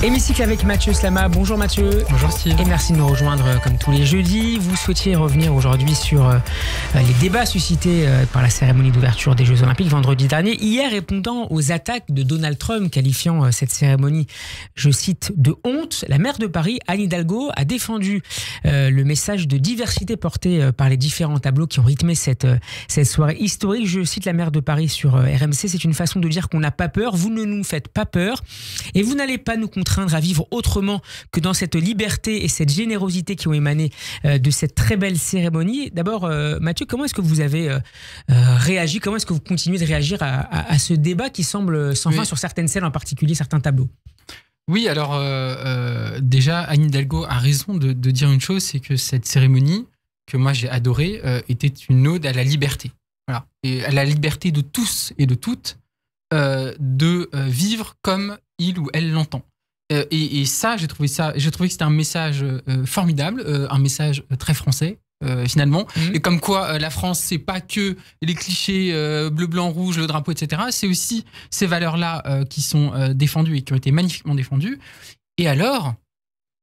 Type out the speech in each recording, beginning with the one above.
Hémicycle avec Mathieu Slama. Bonjour Mathieu. Bonjour Steve. Et merci de nous rejoindre comme tous les jeudis. Vous souhaitiez revenir aujourd'hui sur les débats suscités par la cérémonie d'ouverture des Jeux Olympiques vendredi dernier. Hier, répondant aux attaques de Donald Trump, qualifiant cette cérémonie, je cite, de honte, la maire de Paris, Anne Hidalgo, a défendu le message de diversité porté par les différents tableaux qui ont rythmé cette soirée historique. Je cite la maire de Paris sur RMC, c'est une façon de dire qu'on n'a pas peur. Vous ne nous faites pas peur et vous n'allez pas nous contraindre à vivre autrement que dans cette liberté et cette générosité qui ont émané de cette très belle cérémonie. D'abord, Mathieu, comment est-ce que vous avez réagi? Comment est-ce que vous continuez de réagir à ce débat qui semble sans fin sur certaines scènes, en particulier certains tableaux? Oui, alors déjà, Anne Hidalgo a raison de dire une chose, c'est que cette cérémonie, que moi j'ai adorée, était une ode à la liberté. Voilà. Et à la liberté de tous et de toutes de vivre comme il ou elle l'entend. Et ça, j'ai trouvé que c'était un message formidable, un message très français, finalement. Et comme quoi, la France, c'est pas que les clichés bleu, blanc, rouge, le drapeau, etc. C'est aussi ces valeurs-là qui sont défendues et qui ont été magnifiquement défendues. Et alors,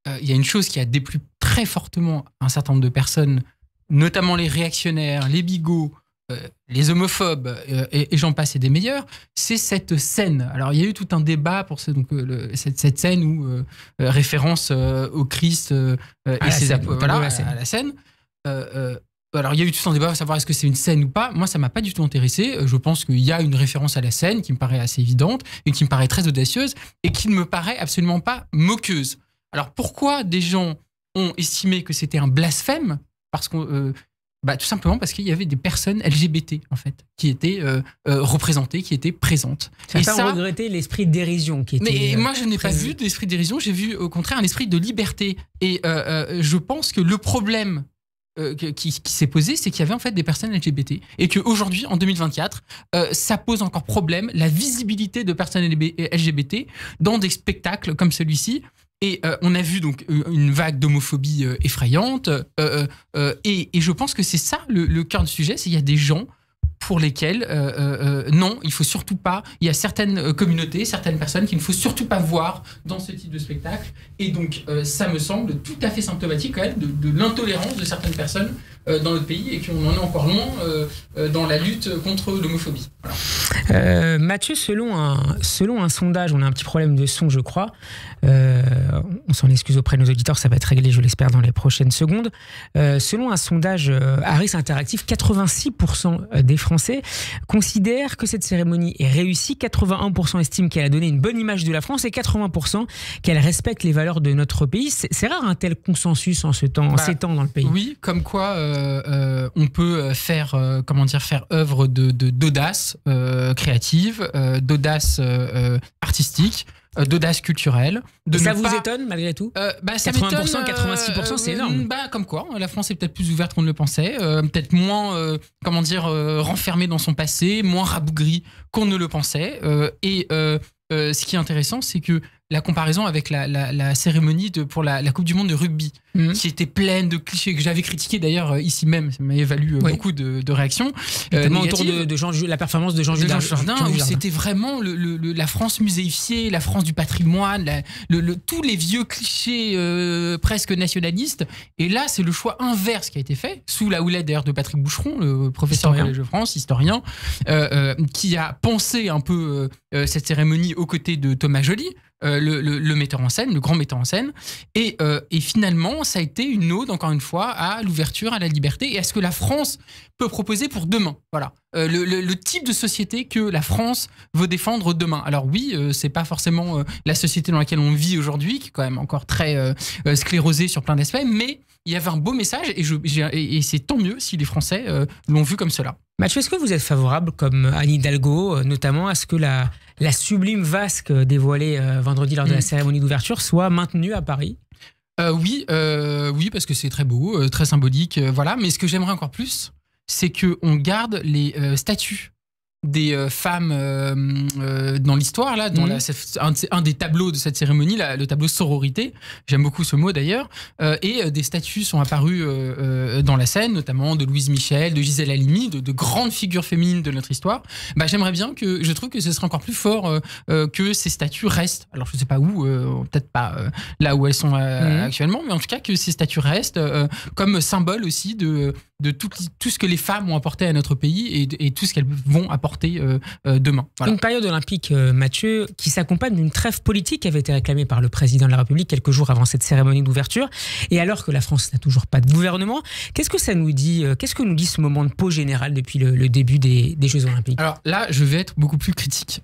il y a une chose qui a déplu très fortement un certain nombre de personnes, notamment les réactionnaires, les bigots, les homophobes et j'en passe et des meilleurs, c'est cette scène. Alors il y a eu tout un débat pour cette scène où référence au Christ et ses apôtres, à la scène. Alors il y a eu tout un débat pour savoir est-ce que c'est une scène ou pas. Moi ça m'a pas du tout intéressé. Je pense qu'il y a une référence à la scène qui me paraît assez évidente et qui me paraît très audacieuse et qui ne me paraît absolument pas moqueuse. Alors pourquoi des gens ont estimé que c'était un blasphème? Parce qu'on tout simplement parce qu'il y avait des personnes LGBT, en fait, qui étaient représentées, qui étaient présentes. Certains ont regretté l'esprit de dérision qui était... Mais moi, je n'ai pas vu d'esprit de dérision, j'ai vu au contraire un esprit de liberté. Et je pense que le problème qui s'est posé, c'est qu'il y avait en fait des personnes LGBT. Et qu'aujourd'hui, en 2024, ça pose encore problème, la visibilité de personnes LGBT dans des spectacles comme celui-ci. Et on a vu donc une vague d'homophobie effrayante. Et je pense que c'est ça le cœur du sujet, c'est qu'il y a des gens pour lesquels, non, il faut surtout pas... Il y a certaines communautés, certaines personnes qu'il ne faut surtout pas voir dans ce type de spectacle. Et donc, ça me semble tout à fait symptomatique quand même de l'intolérance de certaines personnes dans notre pays et qu'on en est encore loin dans la lutte contre l'homophobie. Voilà. Mathieu, selon un sondage, on a un petit problème de son, je crois. On s'en excuse auprès de nos auditeurs, ça va être réglé, je l'espère, dans les prochaines secondes. Selon un sondage Harris Interactive, 86% des Français considèrent que cette cérémonie est réussie. 81% estiment qu'elle a donné une bonne image de la France et 80% qu'elle respecte les valeurs de notre pays. C'est rare un tel consensus en ces temps dans le pays. Oui, comme quoi on peut faire œuvre d'audace créative, d'audace artistique, d'audace culturelle. Ça vous étonne malgré tout? 80%, 86%, c'est énorme. Comme quoi, la France est peut-être plus ouverte qu'on ne le pensait, peut-être moins, renfermée dans son passé, moins rabougrie qu'on ne le pensait. Ce qui est intéressant, c'est que la comparaison avec la cérémonie pour la Coupe du Monde de rugby, qui était pleine de clichés, que j'avais critiqué d'ailleurs ici même, ça m'avait valu beaucoup de réactions. Notamment autour de la performance de Jean Jardin, où c'était vraiment la France muséifiée, la France du patrimoine, tous les vieux clichés presque nationalistes. Et là, c'est le choix inverse qui a été fait, sous la houlette d'ailleurs de Patrick Boucheron, le professeur au Collège de France, historien, qui a pensé un peu cette cérémonie aux côtés de Thomas Joly, le metteur en scène, le grand metteur en scène. Et finalement, ça a été une ode, encore une fois, à l'ouverture, à la liberté et à ce que la France peut proposer pour demain. Voilà. Le type de société que la France veut défendre demain. Alors oui, c'est pas forcément la société dans laquelle on vit aujourd'hui, qui est quand même encore très sclérosée sur plein d'aspects, mais il y avait un beau message et c'est tant mieux si les Français l'ont vu comme cela. Mathieu, est-ce que vous êtes favorable, comme Anne Hidalgo, notamment à ce que la sublime vasque dévoilée vendredi lors de la cérémonie d'ouverture soit maintenue à Paris? Oui, parce que c'est très beau, très symbolique, voilà. Mais ce que j'aimerais encore plus, c'est qu'on garde les statues des femmes dans l'histoire, là, dans un des tableaux de cette cérémonie, le tableau sororité, j'aime beaucoup ce mot d'ailleurs, et des statues sont apparues dans la scène, notamment de Louise Michel, de Gisèle Halimi, de grandes figures féminines de notre histoire. J'aimerais bien je trouve que ce serait encore plus fort que ces statues restent. Alors je ne sais pas où, peut-être pas là où elles sont actuellement, mais en tout cas que ces statues restent comme symbole aussi de tout ce que les femmes ont apporté à notre pays et tout ce qu'elles vont apporter demain. Voilà. Une période olympique, Mathieu, qui s'accompagne d'une trêve politique qui avait été réclamée par le président de la République quelques jours avant cette cérémonie d'ouverture. Et alors que la France n'a toujours pas de gouvernement, qu'est-ce que ça nous dit, qu'est-ce que nous dit ce moment de pause générale depuis le début des Jeux Olympiques? Alors là, je vais être beaucoup plus critique.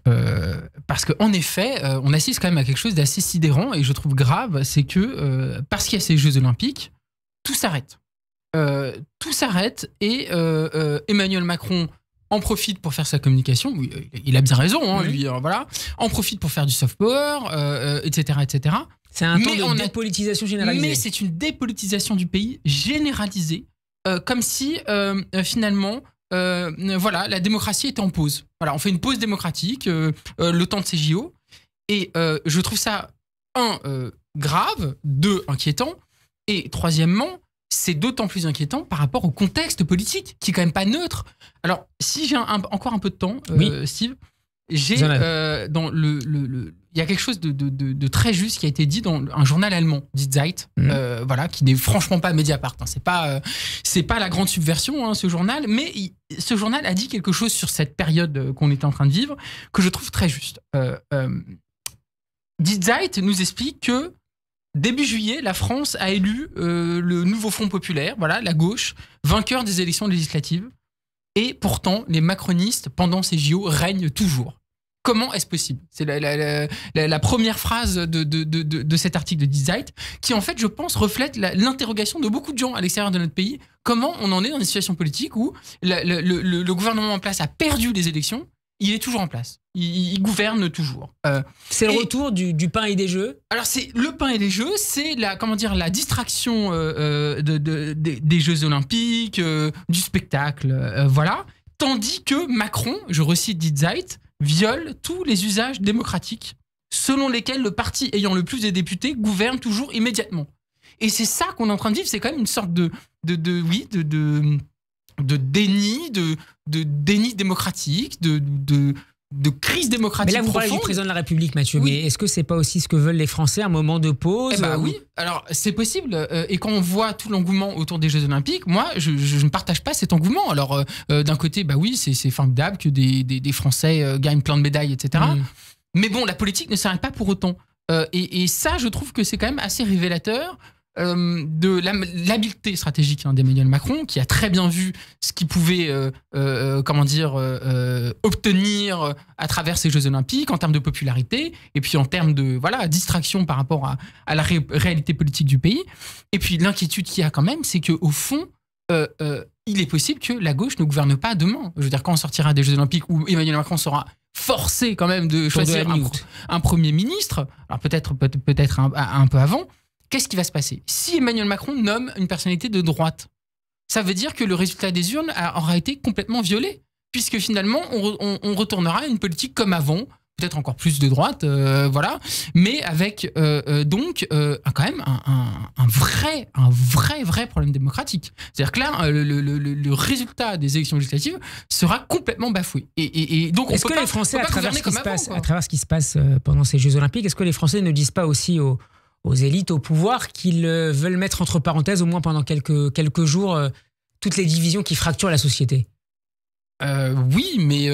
Parce qu'en effet, on assiste quand même à quelque chose d'assez sidérant et je trouve grave, c'est que parce qu'il y a ces Jeux Olympiques, tout s'arrête. Tout s'arrête et Emmanuel Macron en profite pour faire sa communication. Oui, il a bien raison, lui. Voilà. En profite pour faire du soft power, etc., etc. C'est un temps de dépolitisation généralisée. Mais c'est une dépolitisation du pays généralisée, comme si finalement, voilà, la démocratie était en pause. Voilà, on fait une pause démocratique, le temps de ces JO, et je trouve ça grave, inquiétant, et troisièmement, c'est d'autant plus inquiétant par rapport au contexte politique, qui est quand même pas neutre. Alors, si j'ai encore un peu de temps, Steve, il y a quelque chose de très juste qui a été dit dans un journal allemand, Die Zeit, voilà, qui n'est franchement pas Mediapart. C'est pas la grande subversion, ce journal, mais ce journal a dit quelque chose sur cette période qu'on était en train de vivre que je trouve très juste. Die Zeit nous explique que début juillet, la France a élu le nouveau Front populaire, voilà, la gauche, vainqueur des élections législatives. Et pourtant, les macronistes, pendant ces JO, règnent toujours. Comment est-ce possible? C'est la première phrase de cet article de Die Zeit, qui en fait, je pense, reflète l'interrogation de beaucoup de gens à l'extérieur de notre pays. Comment on en est dans une situation politique où le gouvernement en place a perdu les élections, il est toujours en place. Il gouverne toujours. C'est le retour du pain et des jeux. Alors, c'est le pain et les jeux, c'est la distraction des Jeux Olympiques, du spectacle, voilà. Tandis que Macron, je recite Die Zeit, viole tous les usages démocratiques selon lesquels le parti ayant le plus de députés gouverne toujours immédiatement. Et c'est ça qu'on est en train de vivre, c'est quand même une sorte de déni, de déni démocratique, de crise démocratique. Mais là, vous parlez du président de la République, Mathieu. Oui. Mais est-ce que c'est pas aussi ce que veulent les Français, un moment de pause? Oui, alors c'est possible. Et quand on voit tout l'engouement autour des Jeux Olympiques, moi, je ne partage pas cet engouement. Alors, d'un côté, oui, c'est formidable que des Français gagnent plein de médailles, etc. Mais bon, la politique ne s'arrête pas pour autant. Et ça, je trouve que c'est quand même assez révélateur de l'habileté stratégique d'Emmanuel Macron, qui a très bien vu ce qu'il pouvait obtenir à travers ces Jeux Olympiques en termes de popularité et puis en termes de distraction par rapport à la réalité politique du pays. Et puis l'inquiétude qu'il y a quand même, c'est qu'au fond, il est possible que la gauche ne gouverne pas demain. Je veux dire, quand on sortira des Jeux Olympiques où Emmanuel Macron sera forcé quand même de choisir un Premier ministre, alors peut-être un peu avant, qu'est-ce qui va se passer? Si Emmanuel Macron nomme une personnalité de droite, ça veut dire que le résultat des urnes aura été complètement violé, puisque finalement, on retournera à une politique comme avant, peut-être encore plus de droite, voilà, mais avec quand même un vrai problème démocratique. C'est-à-dire que là, le résultat des élections législatives sera complètement bafoué. Et donc, est-ce que les Français, à travers ce qui se passe pendant ces Jeux Olympiques, est-ce que les Français ne disent pas aussi aux élites, au pouvoir, qu'ils veulent mettre entre parenthèses, au moins pendant quelques jours, toutes les divisions qui fracturent la société? Oui, mais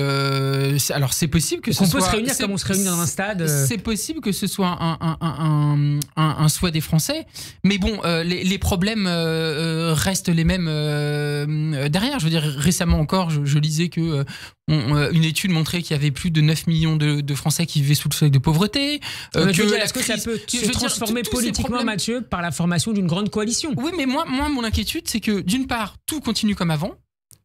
alors c'est possible que on peut se réunir comme on se réunit dans un stade. C'est possible que ce soit un souhait des Français, mais bon, les problèmes restent les mêmes derrière. Je veux dire, récemment encore, je lisais que une étude montrait qu'il y avait plus de 9 millions de Français qui vivaient sous le seuil de pauvreté. Est-ce que ça peut se transformer politiquement, Mathieu, par la formation d'une grande coalition? Oui, mais moi, mon inquiétude, c'est que d'une part, tout continue comme avant,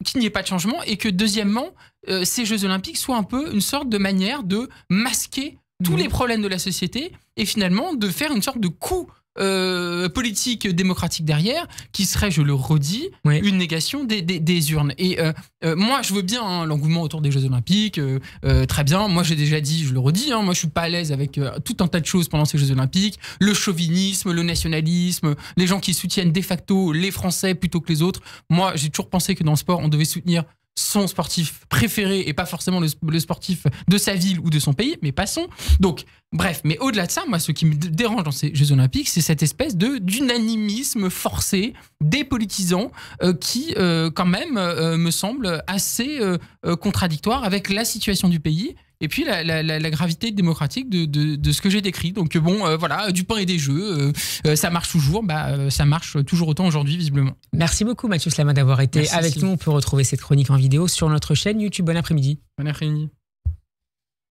qu'il n'y ait pas de changement, et que deuxièmement, ces Jeux Olympiques soient un peu une sorte de manière de masquer tous les problèmes de la société et finalement de faire une sorte de coup politique démocratique derrière, qui serait, je le redis, une négation des urnes. Et moi, je veux bien l'engouement autour des Jeux Olympiques, très bien. Moi, j'ai déjà dit, je le redis, moi, je suis pas à l'aise avec tout un tas de choses pendant ces Jeux Olympiques. Le chauvinisme, le nationalisme, les gens qui soutiennent de facto les Français plutôt que les autres. Moi, j'ai toujours pensé que dans le sport, on devait soutenir son sportif préféré et pas forcément le sportif de sa ville ou de son pays, mais passons. Donc, bref, mais au-delà de ça, moi, ce qui me dérange dans ces Jeux Olympiques, c'est cette espèce d'unanimisme forcé des politisants qui, quand même, me semble assez contradictoire avec la situation du pays et puis la gravité démocratique de ce que j'ai décrit. Donc bon, voilà, du pain et des jeux, ça marche toujours, ça marche toujours autant aujourd'hui, visiblement. Merci beaucoup Mathieu Slama d'avoir été avec nous. On peut retrouver cette chronique en vidéo sur notre chaîne YouTube. Bon après-midi. Bon après-midi.